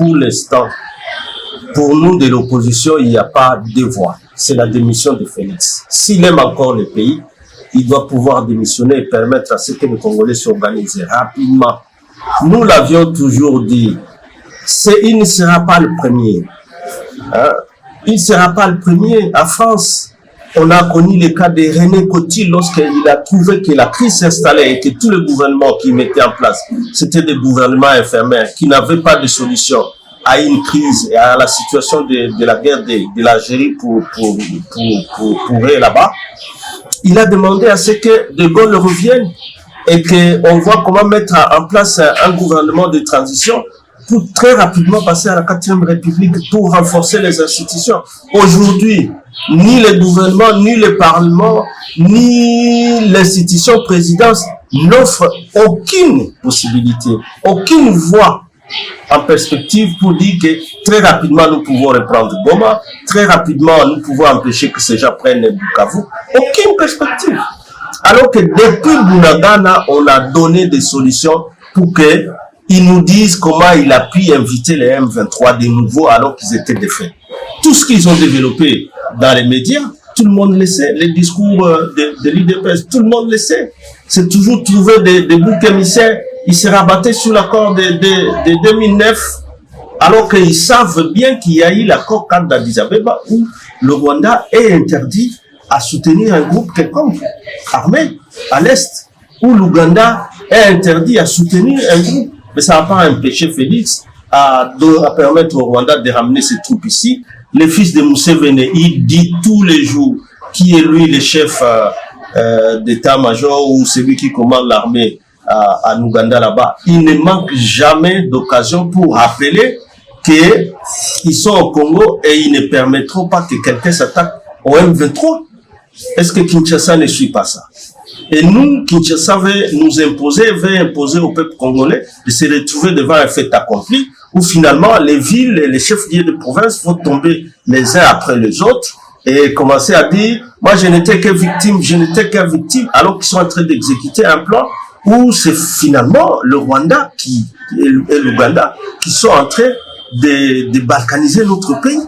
pour l'instant, pour nous de l'opposition, il n'y a pas de voie. C'est la démission de Félix. S'il aime encore le pays, il doit pouvoir démissionner et permettre à ce que les Congolais s'organisent rapidement. Nous l'avions toujours dit, il ne sera pas le premier. Hein? Il ne sera pas le premier. En France, on a connu le cas de René Coty lorsqu'il a trouvé que la crise s'installait et que tous les gouvernements qui mettaient en place, c'était des gouvernements infirmiers qui n'avaient pas de solution à une crise et à la situation de la guerre de l'Algérie pour eux là-bas. Il a demandé à ce que De Gaulle revienne et qu'on voit comment mettre en place un gouvernement de transition pour très rapidement passer à la 4e République pour renforcer les institutions. Aujourd'hui, ni le gouvernement, ni le Parlement, ni l'institution présidence n'offrent aucune possibilité, aucune voie en perspective pour dire que très rapidement nous pouvons reprendre Goma, très rapidement nous pouvons empêcher que ces gens prennent Bukavu. Aucune perspective. Alors que depuis Bunagana, on a donné des solutions pour que ils nous disent comment il a pu inviter les M23 de nouveau alors qu'ils étaient défaits. Tout ce qu'ils ont développé dans les médias, tout le monde le sait. Les discours de l'IDPS, tout le monde le sait. C'est toujours trouver des boucs émissaires. Ils se rabattaient sur l'accord de 2009 alors qu'ils savent bien qu'il y a eu l'accord cadre d'Addis Abeba où le Rwanda est interdit à soutenir un groupe quelconque armé à l'Est, où l'Ouganda est interdit à soutenir un groupe. Mais ça n'a pas empêché Félix à permettre au Rwanda de ramener ses troupes ici. Le fils de Museveni, il dit tous les jours qui est lui le chef d'état-major ou celui qui commande l'armée à Ouganda là-bas. Il ne manque jamais d'occasion pour rappeler qu'ils sont au Congo et ils ne permettront pas que quelqu'un s'attaque au M23. Est-ce que Kinshasa ne suit pas ça? Et nous, Kinshasa veut nous imposer, veut imposer au peuple congolais de se retrouver devant un fait accompli où finalement les villes et les chefs-lieux de province vont tomber les uns après les autres et commencer à dire « moi je n'étais que victime, je n'étais qu'un victime » alors qu'ils sont en train d'exécuter un plan où c'est finalement le Rwanda et l'Ouganda qui sont en train de balkaniser notre pays.